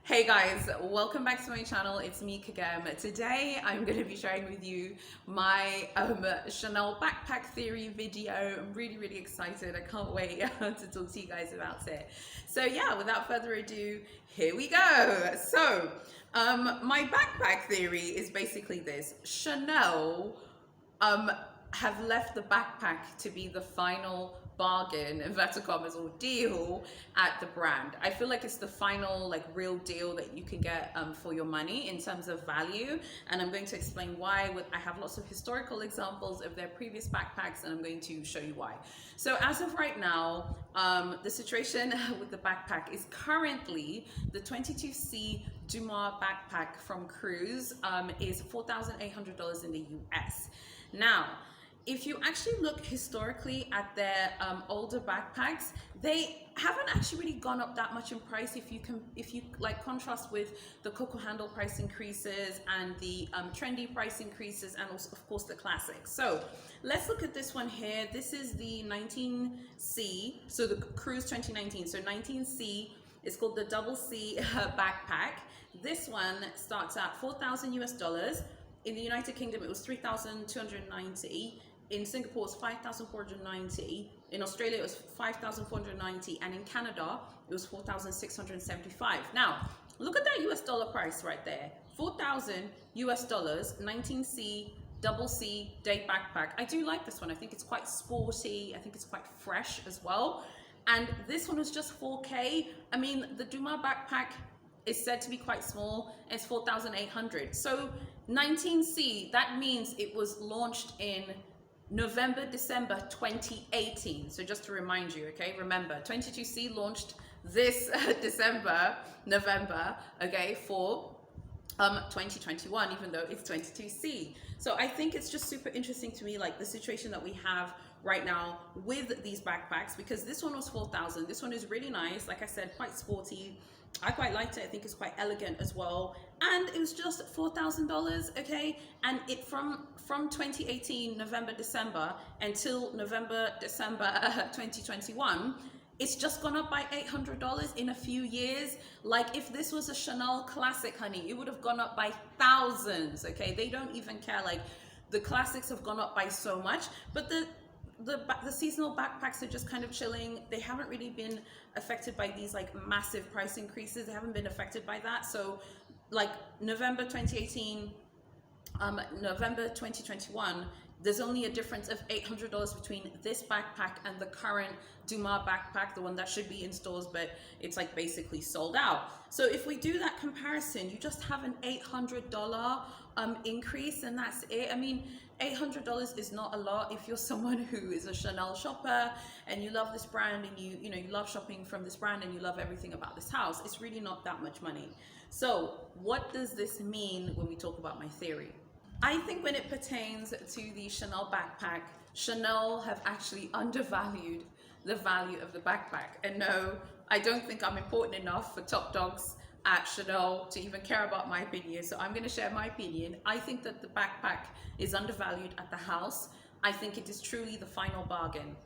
Hey guys, welcome back to my channel. It's me Kagam. Today I'm going to be sharing with you my Chanel backpack theory video. I'm really excited. I can't wait to talk to you guys about it. So yeah, without further ado, here we go. So my backpack theory is basically this. Chanel um, have left the backpack to be the final bargain, inverted commas, or deal at the brand. I feel like it's the final, like, real deal that you can get for your money in terms of value. And I'm going to explain why. I have lots of historical examples of their previous backpacks, and I'm going to show you why. So as of right now, the situation with the backpack is currently the 22C Dumas backpack from Cruise is $4,800 in the US. Now, if you actually look historically at their older backpacks, they haven't actually really gone up that much in price if you like contrast with the Coco handle price increases and the trendy price increases, and also of course the classics. So let's look at this one here. This is the 19C, so the Cruise 2019. So 19C is called the Double C backpack. This one starts at $4,000 US. In the United Kingdom, it was 3,290. In Singapore, it's 5,490. In Australia, it was 5,490. And in Canada, it was 4,675. Now, look at that US dollar price right there. 4,000 US dollars, 19C, double C day backpack. I do like this one. I think it's quite sporty. I think it's quite fresh as well. And this one was just 4K. I mean, the Dumas backpack is said to be quite small. It's 4,800. So 19C, that means it was launched in December 2018. So just to remind you, okay, remember 22C launched this November, okay, for 2021, even though it's 22C. So I think it's just super interesting to me, like the situation that we have right now with these backpacks, because this one was 4,000. This one is really nice. Like I said, quite sporty. I quite liked it. I think it's quite elegant as well. And it was just $4,000, okay? And it from 2018, November, December, until November, December 2021, it's just gone up by $800 in a few years. Like, if this was a Chanel classic, honey, it would have gone up by thousands, okay? They don't even care. Like, the classics have gone up by so much, but the seasonal backpacks are just kind of chilling. They haven't really been affected by these like massive price increases. They haven't been affected by that. So like November 2018, November 2021, there's only a difference of $800 between this backpack and the current Dumas backpack, the one that should be in stores, but it's like basically sold out. So if we do that comparison, you just have an $800 increase, and that's it. I mean, $800 is not a lot if you're someone who is a Chanel shopper and you love this brand, and you love shopping from this brand, and you love everything about this house. It's really not that much money. So what does this mean when we talk about my theory? I think when it pertains to the Chanel backpack, Chanel have actually undervalued the value of the backpack. And no, I don't think I'm important enough for top dogs at Chanel to even care about my opinion. So I'm going to share my opinion. I think that the backpack is undervalued at the house. I think it is truly the final bargain.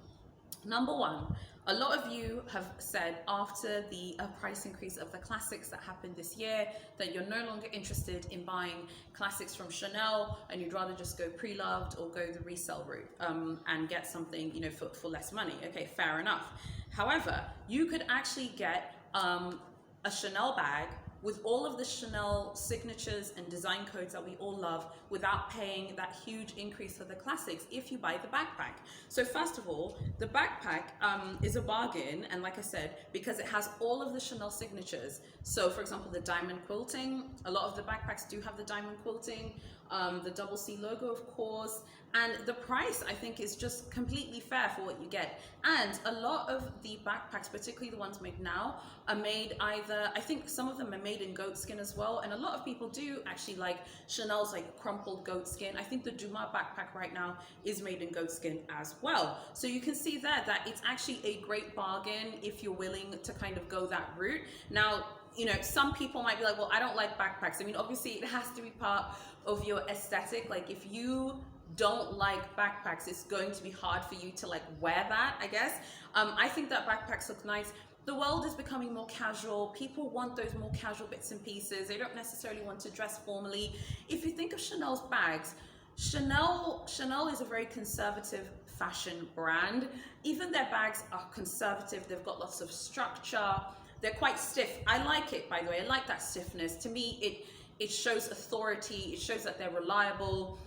Number one, a lot of you have said after the price increase of the classics that happened this year that you're no longer interested in buying classics from Chanel, and you'd rather just go pre-loved or go the resale route and get something, for less money. Okay, fair enough. However, you could actually get a Chanel bag with all of the Chanel signatures and design codes that we all love without paying that huge increase for the classics if you buy the backpack. So first of all, the backpack is a bargain, and like I said, because it has all of the Chanel signatures. So for example, the diamond quilting, a lot of the backpacks do have the diamond quilting, the double C logo, of course, and the price, I think, is just completely fair for what you get. And a lot of the backpacks, particularly the ones made now, are made either, I think some of them are made in goatskin as well, and a lot of people do actually like Chanel's like crumpled goatskin. I think the Dumas backpack right now is made in goatskin as well. So you can see there that it's actually a great bargain if you're willing to kind of go that route. Now, some people might be like, well, I don't like backpacks. I mean, obviously it has to be part of your aesthetic. Like, if you don't like backpacks, it's going to be hard for you to like wear that, I guess. I think that backpacks look nice. the world is becoming more casual. People want those more casual bits and pieces. They don't necessarily want to dress formally. If you think of Chanel's bags, Chanel is a very conservative fashion brand. Even their bags are conservative. They've got lots of structure. They're quite stiff. I like it, by the way. I like that stiffness. To me, it shows authority. It shows that they're reliable.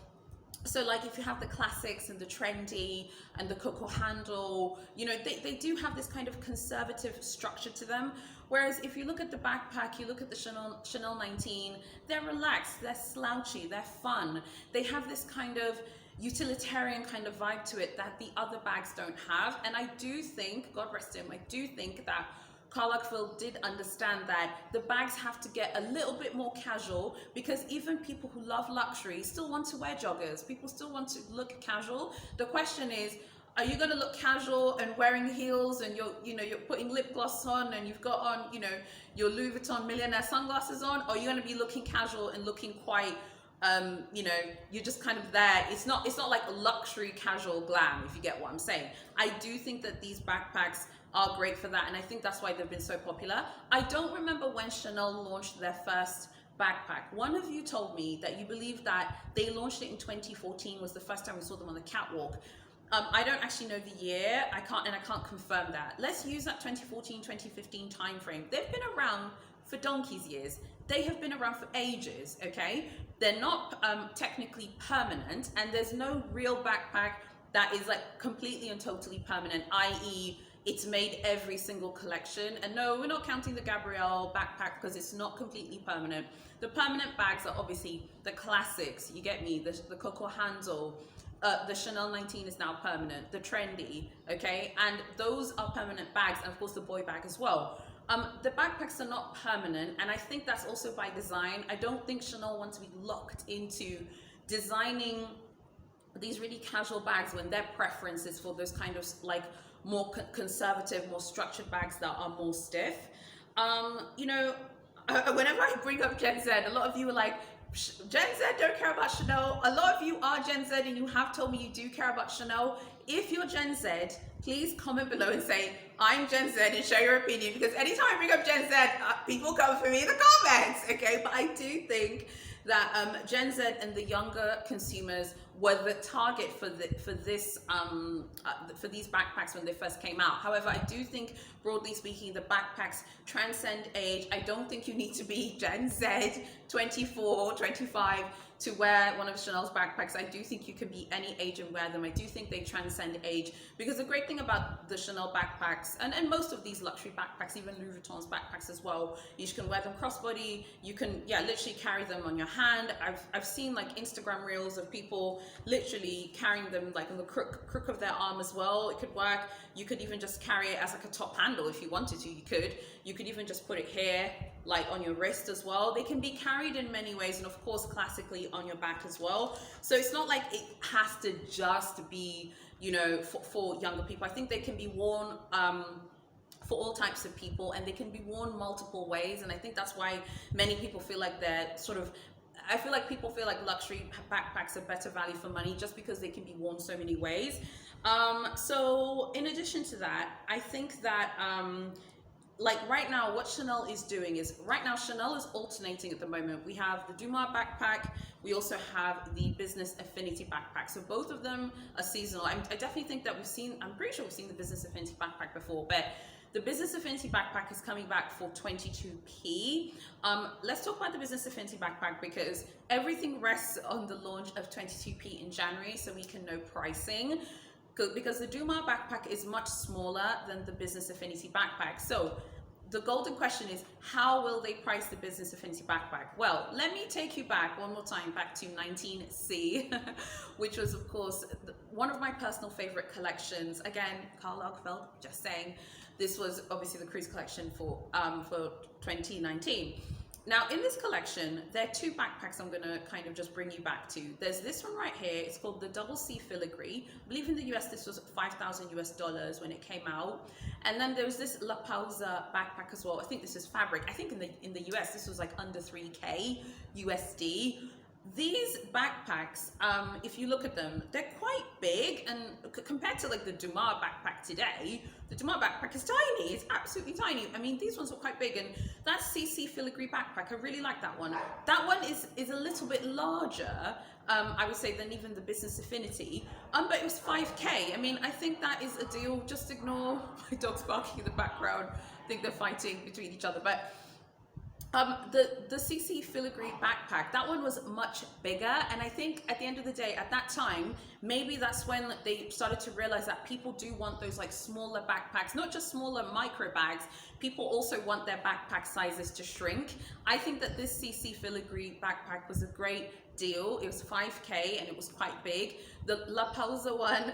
So like if you have the classics and the trendy and the Coco handle, you know, they do have this kind of conservative structure to them. Whereas if you look at the backpack, you look at the Chanel 19, they're relaxed, they're slouchy, they're fun. They have this kind of utilitarian kind of vibe to it that the other bags don't have. And I do think, God rest him, I do think that Karl Lagerfeld did understand that the bags have to get a little bit more casual, because even people who love luxury still want to wear joggers. People still want to look casual. The question is, are you going to look casual and wearing heels and you're putting lip gloss on and you've got on, your Louis Vuitton millionaire sunglasses on? Or are you going to be looking casual and looking quite, you're just kind of there. It's not like a luxury casual glam, if you get what I'm saying. I do think that these backpacks are great for that, and I think that's why they've been so popular. I don't remember when Chanel launched their first backpack. One of you told me that you believe that they launched it in 2014 was the first time we saw them on the catwalk. I don't actually know the year. I can't confirm that. Let's use that 2014, 2015 timeframe. They've been around for donkey's years. They have been around for ages, okay? They're not technically permanent, and there's no real backpack that is like completely and totally permanent, i.e. it's made every single collection. And no, we're not counting the Gabrielle backpack because it's not completely permanent. The permanent bags are obviously the classics, you get me, the Coco handle, the Chanel 19 is now permanent, the trendy, okay? And those are permanent bags, and of course the boy bag as well. The backpacks are not permanent, and I think that's also by design. I don't think Chanel wants to be locked into designing these really casual bags when their preference is for those kind of like more conservative, more structured bags that are more stiff. Whenever I bring up Gen Z, a lot of you are like, Gen Z don't care about Chanel. A lot of you are Gen Z and you have told me you do care about Chanel. If you're Gen Z, please comment below and say, I'm Gen Z, and share your opinion, because anytime I bring up Gen Z, people come for me in the comments, okay? But I do think that Gen Z and the younger consumers were the target for these backpacks when they first came out. However, I do think, broadly speaking, the backpacks transcend age. I don't think you need to be Gen Z, 24, 25 to wear one of Chanel's backpacks. I do think you can be any age and wear them. I do think they transcend age, because the great thing about the Chanel backpacks, and most of these luxury backpacks, even Louis Vuitton's backpacks as well, you can wear them crossbody. You can, literally carry them on your hand. I've seen like Instagram reels of people literally carrying them like on the crook of their arm as well. It could work. You could even just carry it as like a top handle if you wanted to. You could even just put it here, like on your wrist as well. They can be carried in many ways, and of course classically on your back as well. So it's not like it has to just be, for younger people. I think they can be worn for all types of people, and they can be worn multiple ways. And I think that's why many people feel like they're I feel like people feel like luxury backpacks are better value for money just because they can be worn so many ways. So in addition to that, I think that like right now, what Chanel is doing is, Chanel is alternating at the moment. We have the Dumas backpack. We also have the Business Affinity backpack. So both of them are seasonal. I definitely think that I'm pretty sure we've seen the Business Affinity backpack before, but the Business Affinity backpack is coming back for 22p. Let's talk about the Business Affinity backpack, because everything rests on the launch of 22p in January, so we can know pricing. Because the Dumas backpack is much smaller than the Business Affinity backpack. So the golden question is, how will they price the Business Affinity backpack? Well, let me take you back one more time, back to 19C, which was of course one of my personal favorite collections. Again, Karl Lagerfeld, just saying. This was obviously the cruise collection for 2019. Now in this collection, there are two backpacks I'm gonna kind of just bring you back to. There's this one right here. It's called the Double C Filigree. I believe in the US this was $5,000 when it came out. And then there was this La Pausa backpack as well. I think this is fabric. I think in the US this was like under 3K USD. these backpacks, if you look at them, they're quite big, and compared to like the Dumas backpack today, the Dumas backpack is tiny. It's absolutely tiny. I mean, these ones are quite big, and that CC filigree backpack, I really like that one. That one is a little bit larger, I would say, than even the Business Affinity, but it was 5K. I mean, I think that is a deal. Just ignore my dogs barking in the background. I think they're fighting between each other, but the CC filigree backpack, that one was much bigger, and I think at the end of the day, at that time, maybe that's when they started to realize that people do want those like smaller backpacks, not just smaller micro bags. People also want their backpack sizes to shrink. I think that this CC filigree backpack was a great deal. It was 5K and it was quite big. The La Pausa one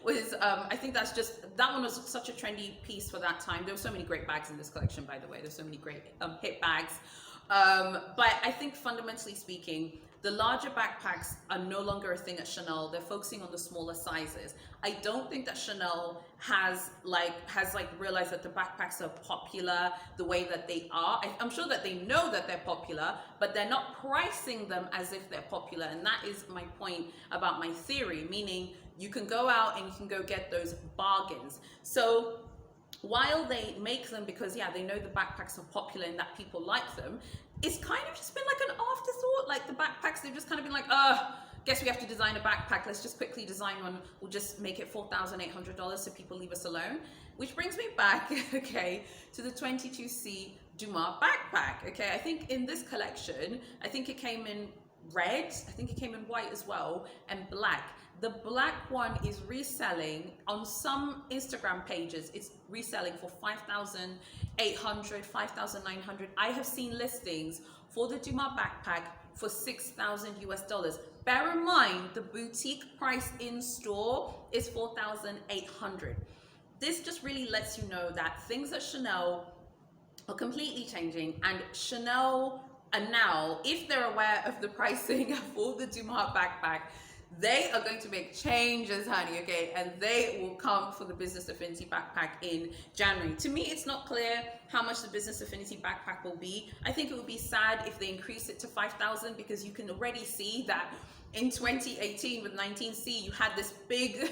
was, I think that one was such a trendy piece for that time. There were so many great bags in this collection, by the way. There's so many great hit bags. But I think fundamentally speaking, the larger backpacks are no longer a thing at Chanel. They're focusing on the smaller sizes. I don't think that Chanel has realized that the backpacks are popular the way that they are. I'm sure that they know that they're popular, but they're not pricing them as if they're popular. And that is my point about my theory, meaning you can go out and you can go get those bargains. So while they make them because, yeah, they know the backpacks are popular and that people like them, it's kind of just been like an afterthought. Like the backpacks, they've just kind of been like, guess we have to design a backpack. Let's just quickly design one. We'll just make it $4,800 so people leave us alone. Which brings me back, okay, to the 22C Dumas backpack. Okay, I think in this collection, I think it came in red, I think it came in white as well, and black. The black one is reselling on some Instagram pages. It's reselling for $5,800, $5,900. I have seen listings for the Dumas backpack for $6,000 US. Bear in mind, the boutique price in store is $4,800. This just really lets you know that things at Chanel are completely changing, and Chanel are now, if they're aware of the pricing for the Dumas backpack, they are going to make changes, honey, okay? And they will come for the Business Affinity backpack in January. To me, it's not clear how much the Business Affinity backpack will be. I think it would be sad if they increase it to 5,000, because you can already see that in 2018 with 19C, you had this big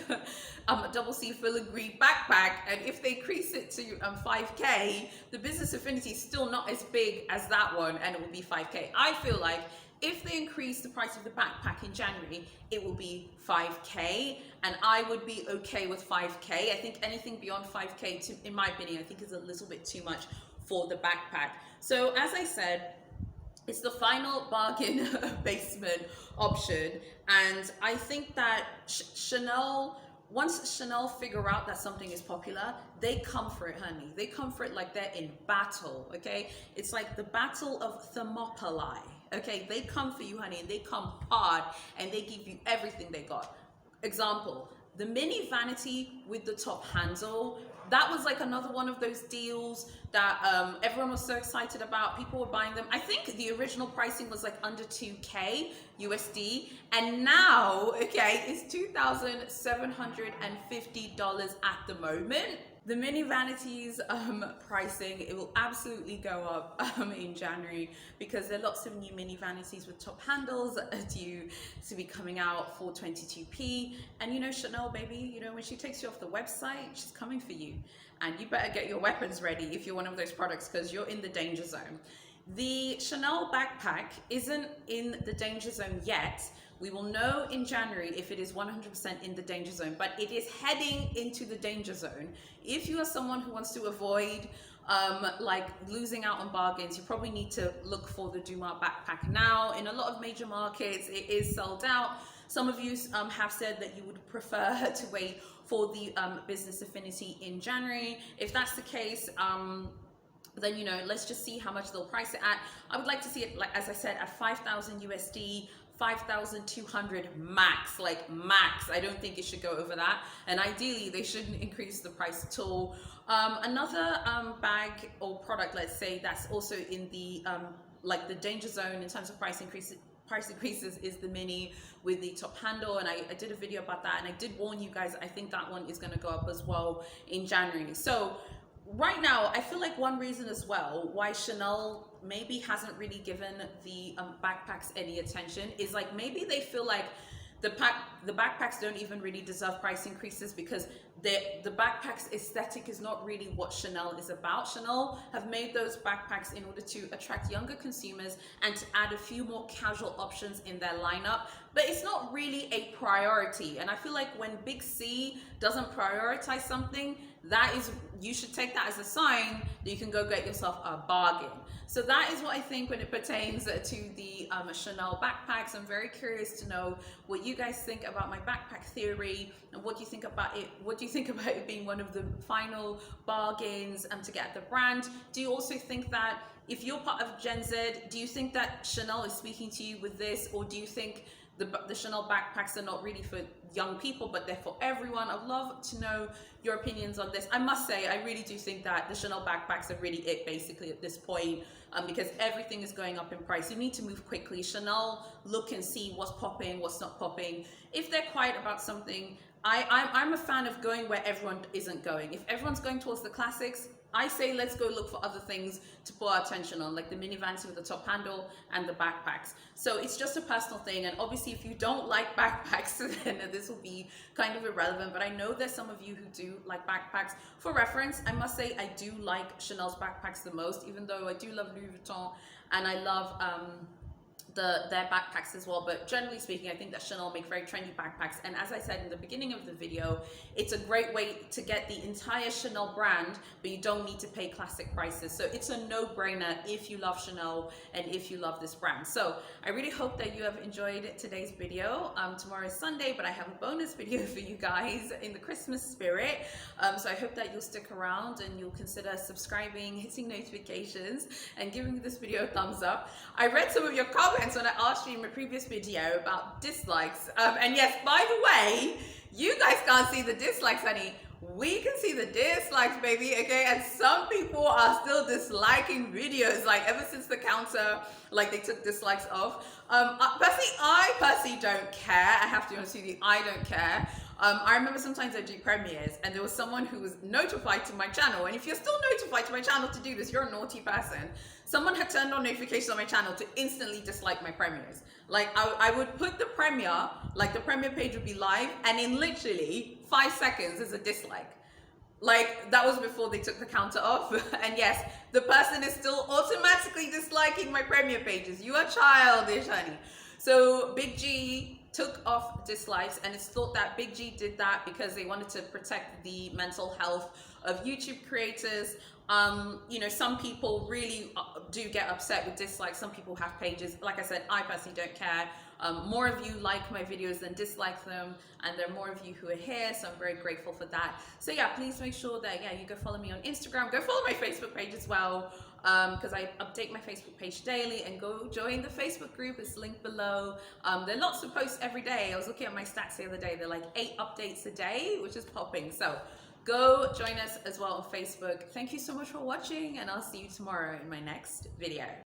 double C filigree backpack, and if they increase it to 5K, the Business Affinity is still not as big as that one, and it will be 5K. I feel like if they increase the price of the backpack in January, it will be 5K, and I would be okay with 5K. I think anything beyond 5K, in my opinion, I think is a little bit too much for the backpack. So as I said, it's the final bargain basement option, and I think that once Chanel figure out that something is popular, they come for it, honey. They come for it like they're in battle, okay? It's like the Battle of Thermopylae, okay? They come for you, honey, and they come hard, and they give you everything they got. Example, the mini vanity with the top handle, that was like another one of those deals that everyone was so excited about. People were buying them. I think the original pricing was like under 2K USD, and now, okay, it's $2,750 at the moment. The mini vanities pricing, it will absolutely go up in January, because there are lots of new mini vanities with top handles due to be coming out for 22p. And you know, Chanel, baby, you know, when she takes you off the website, she's coming for you. And you better get your weapons ready if you're one of those products, because you're in the danger zone. The Chanel backpack isn't in the danger zone yet. We will know in January if it is 100% in the danger zone, but it is heading into the danger zone. If you are someone who wants to avoid like losing out on bargains, you probably need to look for the Dumas backpack now. In a lot of major markets, it is sold out. Some of you have said that you would prefer to wait for the Business Affinity in January. If that's the case, then, you know, let's just see how much they'll price it at. I would like to see it, like, as I said, at 5,000 USD, 5,200 max, like max. I don't think it should go over that. And ideally, they shouldn't increase the price at all. Another bag or product, let's say, that's also in the like the danger zone in terms of price increases is the mini with the top handle, and I did a video about that, and I did warn you guys, I think that one is going to go up as well in January. So right now, I feel like one reason as well why Chanel maybe hasn't really given the backpacks any attention is like maybe they feel like the backpacks don't even really deserve price increases because the backpacks aesthetic is not really what Chanel is about. Chanel have made those backpacks in order to attract younger consumers and to add a few more casual options in their lineup, but it's not really a priority. And I feel like when Big C doesn't prioritize something, that is, you should take that as a sign that you can go get yourself a bargain. So that is what I think when it pertains to the Chanel backpacks. I'm very curious to know what you guys think about my backpack theory and what do you think about it. What do you think about it being one of the final bargains to get the brand? Do you also think that if you're part of Gen Z, do you think that Chanel is speaking to you with this, or do you think the Chanel backpacks are not really for young people, but they're for everyone? I'd love to know your opinions on this. I must say, I really do think that the Chanel backpacks are really it basically at this point, because everything is going up in price. You need to move quickly. Chanel look and see what's popping, what's not popping. If they're quiet about something, I'm a fan of going where everyone isn't going. If everyone's going towards the classics, I say let's go look for other things to put our attention on, like the minivans with the top handle and the backpacks. So it's just a personal thing, and obviously if you don't like backpacks, then this will be kind of irrelevant, but I know there's some of you who do like backpacks. For reference, I must say I do like Chanel's backpacks the most, even though I do love Louis Vuitton and I love their backpacks as well. But generally speaking, I think that Chanel make very trendy backpacks, and as I said in the beginning of the video, it's a great way to get the entire Chanel brand, but you don't need to pay classic prices. So it's a no-brainer if you love Chanel and if you love this brand. So I really hope that you have enjoyed today's video. Tomorrow is Sunday, but I have a bonus video for you guys in the Christmas spirit, so I hope that you'll stick around and you'll consider subscribing, hitting notifications, and giving this video a thumbs up. I read some of your comments when I asked you in my previous video about dislikes, and yes, by the way, you guys can't see the dislikes, honey. We can see the dislikes, baby, okay? And some people are still disliking videos, like ever since the counter, like they took dislikes off. I personally don't care. I have to be honest with you, I don't care. I remember sometimes I do premieres and there was someone who was notified to my channel, and if you're still notified to my channel to do this, you're a naughty person. Someone had turned on notifications on my channel to instantly dislike my premieres. Like I would put the premiere, like the premiere page would be live, and in literally 5 seconds there's a dislike. Like that was before they took the counter off. And yes, the person is still automatically disliking my premiere pages. You are childish, honey. So Big G took off dislikes, and it's thought that Big G did that because they wanted to protect the mental health of YouTube creators. You know, some people really do get upset with dislikes. Some people have pages. Like I said, I personally don't care. More of you like my videos than dislike them, and there are more of you who are here, so I'm very grateful for that. So yeah, please make sure that you go follow me on Instagram, go follow my Facebook page as well, because I update my Facebook page daily, and go join the Facebook group. It's linked below. There are lots of posts every day. I was looking at my stats the other day. They're like 8 updates a day, which is popping. So go join us as well on Facebook. Thank you so much for watching, and I'll see you tomorrow in my next video.